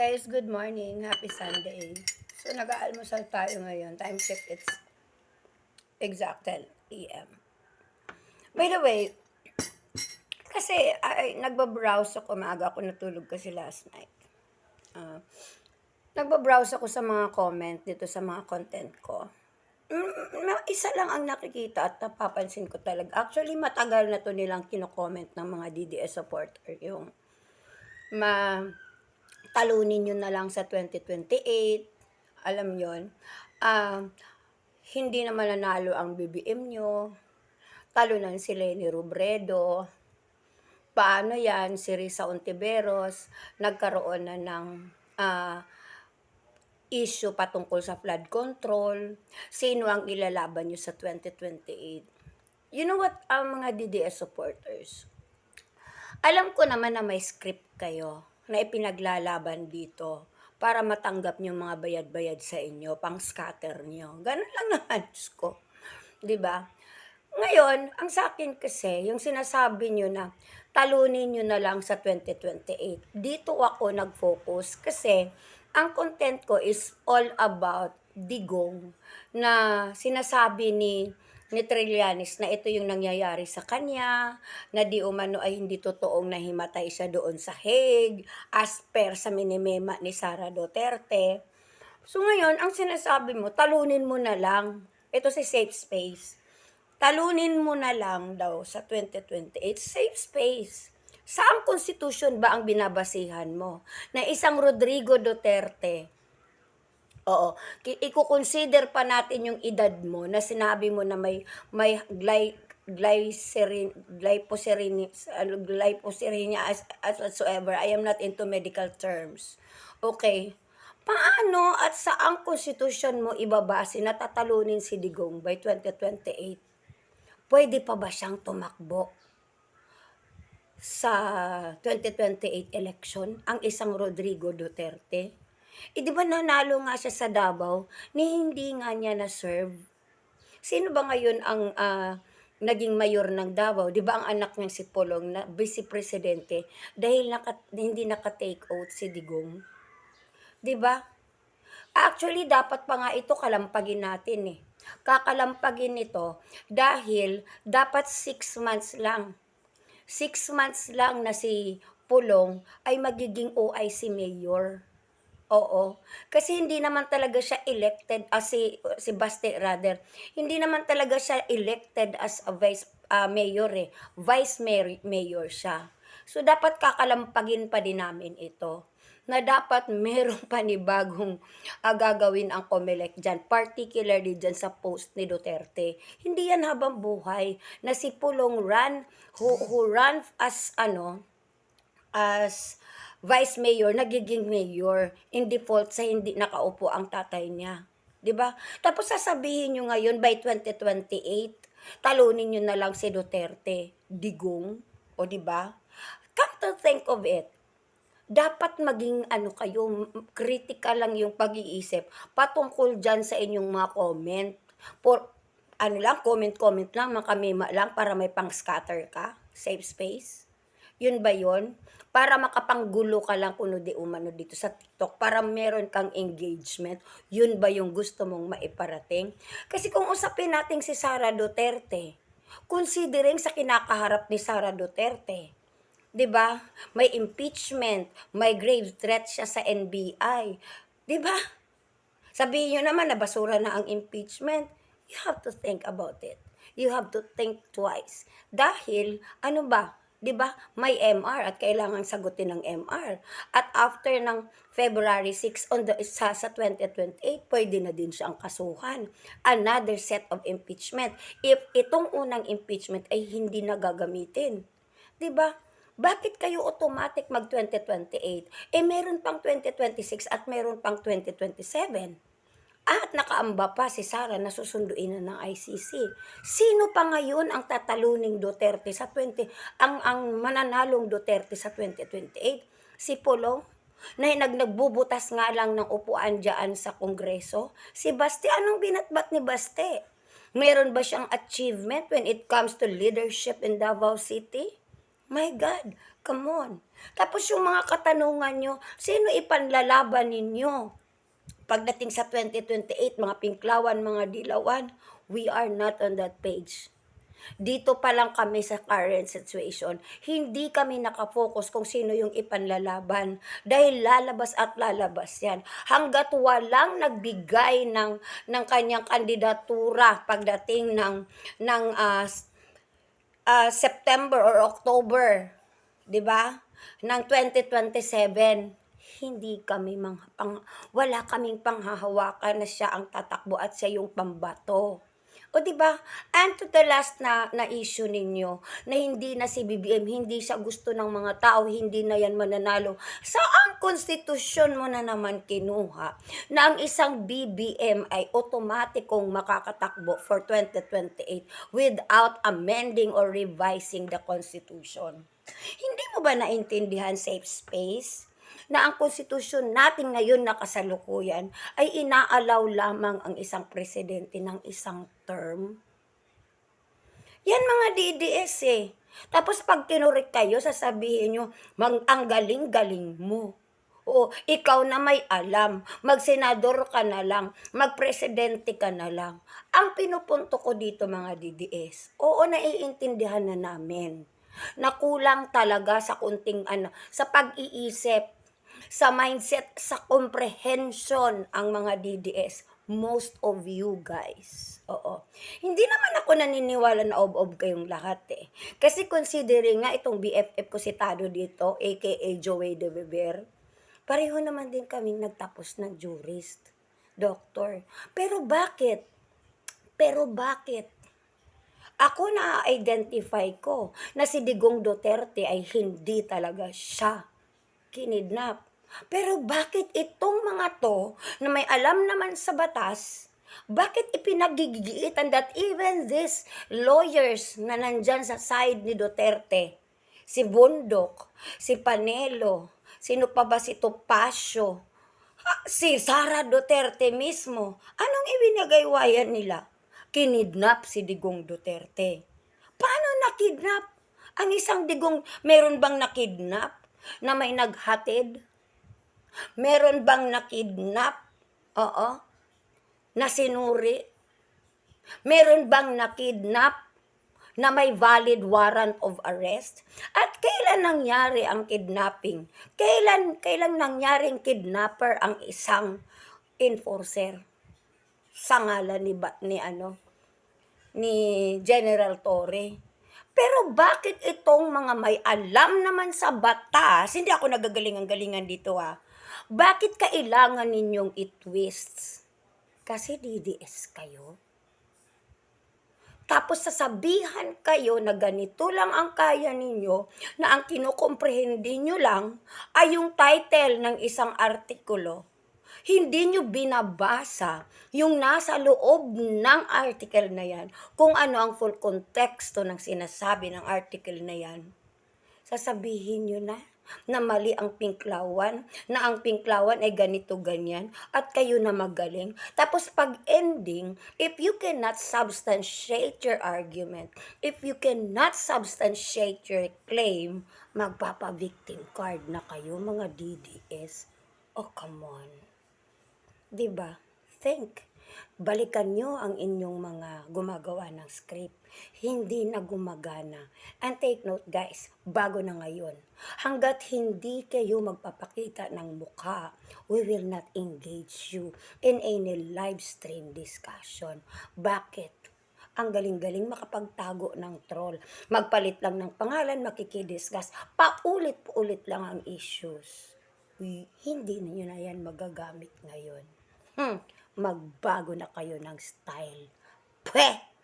guys, good morning. Happy Sunday. So nag-aalmusal tayo ngayon. Time check, it's exact 10 a.m. By the way, kasi nagbabrowse ako, maaga ako natulog kasi last night. Ah, nagbabrowse ako sa mga comment dito sa mga content ko. Isa lang ang nakikita at napapansin ko talaga. Actually, matagal na to nilang kino-comment ng mga DDS supporter yung talunin nyo na lang sa 2028. Alam yon. Hindi na mananalo ang BBM nyo. Talunan si Leni Robredo. Paano yan? Si Risa Ontiveros nagkaroon na ng issue patungkol sa flood control. Sino ang ilalaban nyo sa 2028? You know what, ang mga DDS supporters, alam ko naman na may script kayo na ipinaglalaban dito para matanggap nyo mga bayad-bayad sa inyo, pang scatter nyo. Ganun lang naman, Diyos ko. 'Di ba? Ngayon, ang sa akin kasi, yung sinasabi nyo na talunin nyo na lang sa 2028, dito ako nag-focus kasi ang content ko is all about digong na sinasabi ni Trillanes na ito yung nangyayari sa kanya, na di umano ay hindi totoong nahimatay siya doon sa Hague, as per sa minimema ni Sara Duterte. So ngayon, ang sinasabi mo, talunin mo na lang. Ito si Safe Space. Talunin mo na lang daw sa 2028, safe space. Saang konstitusyon ba ang binabasihan mo? Na isang Rodrigo Duterte, oo, i-consider pa natin yung edad mo na sinabi mo na may glyphoserinia as whatsoever. I am not into medical terms. Okay. Paano at saang konstitusyon mo ibabase na tatalunin si Digong by 2028? Pwede pa ba siyang tumakbo sa 2028 election ang isang Rodrigo Duterte? Di ba nanalo nga siya sa Davao ni hindi nga niya na-serve? Sino ba ngayon ang naging mayor ng Davao? Di ba ang anak niya si Pulong na vice presidente dahil hindi naka-take out si Digong? Di ba? Actually, dapat pa nga ito kalampagin natin eh. Kakalampagin nito dahil dapat 6 months lang. 6 months lang na si Pulong ay magiging OIC mayor. Oo. Kasi hindi naman talaga siya elected as si Baste rather. Hindi naman talaga siya elected as a mayor eh. Vice mayor siya. So dapat kakalampagin pa din namin ito na dapat merong panibagong gagawin ang COMELEC dyan, particularly dyan sa post ni Duterte. Hindi yan habang buhay na si Pulong who ran as vice mayor, nagiging mayor in default sa hindi nakaupo ang tatay niya. 'Di ba? Tapos sasabihin niyo ngayon by 2028, talunin niyo na lang si Duterte, Digong, o 'di ba? Come to think of it, dapat maging kayo, critical lang yung pag-iisip patungkol dyan sa inyong mga comment. For comment lang, makamema lang para may pang-scatter ka, safe space. Yun ba yun? Para makapanggulo ka lang kuno di umano dito sa TikTok, para meron kang engagement, yun ba yung gusto mong maiparating? Kasi kung usapin natin si Sara Duterte, considering sa kinakaharap ni Sara Duterte, 'di ba? May impeachment, may grave threat siya sa NBI. 'Di ba? Sabihin niyo naman na basura na ang impeachment. You have to think about it. You have to think twice. Dahil ano ba? 'Di ba? May MR at kailangan sagutin ng MR. At after ng February 6 sa 2028, pwede na din siyang kasuhan. Another set of impeachment. If itong unang impeachment ay hindi na gagamitin. 'Di ba? Bakit kayo automatic mag 2028? Meron pang 2026 at meron pang 2027. At nakaamba pa si Sara na susunduin na ng ICC. Sino pa ngayon ang tataluning Duterte sa ang mananalong Duterte sa 2028? Si Pulong? Na nagbubutas nga lang ng upuan diyan sa Kongreso? Si Baste, anong binatbat ni Baste? Meron ba siyang achievement when it comes to leadership in Davao City? My God, come on. Tapos yung mga katanungan nyo, sino ipanlalaban ninyo? Pagdating sa 2028, mga pinklawan, mga dilawan, we are not on that page. Dito pa lang kami sa current situation, hindi kami nakafocus kung sino yung ipanlalaban dahil lalabas at lalabas yan. Hanggat walang nagbigay ng kanyang kandidatura pagdating ng September or October, 'di ba? Ng 2027, hindi kami wala kaming panghahawakan na siya ang tatakbo at siya yung pambato. O 'di ba? And to the last na issue ninyo na hindi na si BBM, hindi siya gusto ng mga tao, hindi na yan mananalo. Sa ang konstitusyon mo na naman kinuha na ang isang BBM ay otomatikong makakatakbo for 2028 without amending or revising the constitution. Hindi mo ba naintindihan, safe space, na ang konstitusyon natin ngayon na kasalukuyan ay inaalaw lamang ang isang presidente ng isang term? Yan mga DDS eh. Tapos pag kinurik kayo, sasabihin nyo, ang galing-galing mo. Oo, ikaw na may alam, magsenador ka na lang, magpresidente ka na lang. Ang pinupunto ko dito mga DDS, oo, naiintindihan na namin na kulang talaga sa sa pag-iisip, sa mindset, sa comprehension ang mga DDS. Most of you guys. Oo. Hindi naman ako naniniwala na ob-ob kayong lahat eh. Kasi considering nga itong BFF ko si Tado dito, aka Joey de Beber, pareho naman din kaming nagtapos ng jurist, doctor. Pero bakit? Ako na-identify ko na si Digong Duterte ay hindi talaga siya kinidnap. Pero bakit itong mga to na may alam naman sa batas, bakit ipinagigiitan that even these lawyers na nandyan sa side ni Duterte, si Bundok, si Panelo, sino pa ba si Topacio, si Sara Duterte mismo, anong ibinagaywayan nila? Kinidnap si Digong Duterte. Paano nakidnap? Ang isang Digong, meron bang nakidnap na may naghatid? Meron bang nakidnap? Oo. Na sinuri? Meron bang nakidnap na may valid warrant of arrest? At kailan nangyari ang kidnapping? Kailan nangyaring kidnapper ang isang enforcer? Sa ngalan ni General Torre. Pero bakit itong mga may alam naman sa batas, hindi ako nagagalingan-galingan dito bakit kailangan ninyong i-twist? Kasi DDS kayo. Tapos sasabihan kayo na ganito lang ang kaya ninyo, na ang kinukomprehende nyo lang ay yung title ng isang artikulo. Hindi nyo binabasa yung nasa loob ng article na yan, kung ano ang full konteksto ng sinasabi ng article na yan. Sasabihin nyo na mali ang pinklawan, na ang pinklawan ay ganito ganyan, at kayo na magaling. Tapos pag ending, if you cannot substantiate your argument, if you cannot substantiate your claim, magpapa-victim card na kayo mga DDS. Oh, come on. Diba? Think. Balikan nyo ang inyong mga gumagawa ng script. Hindi na gumagana. And take note guys, bago na ngayon, hanggat hindi kayo magpapakita ng mukha, we will not engage you in any live stream discussion. Bakit? Ang galing-galing makapagtago ng troll. Magpalit lang ng pangalan, makikidiscuss. Paulit-ulit lang ang issues. Hindi na yun na yan magagamit ngayon. Magbago na kayo ng style. Pweh!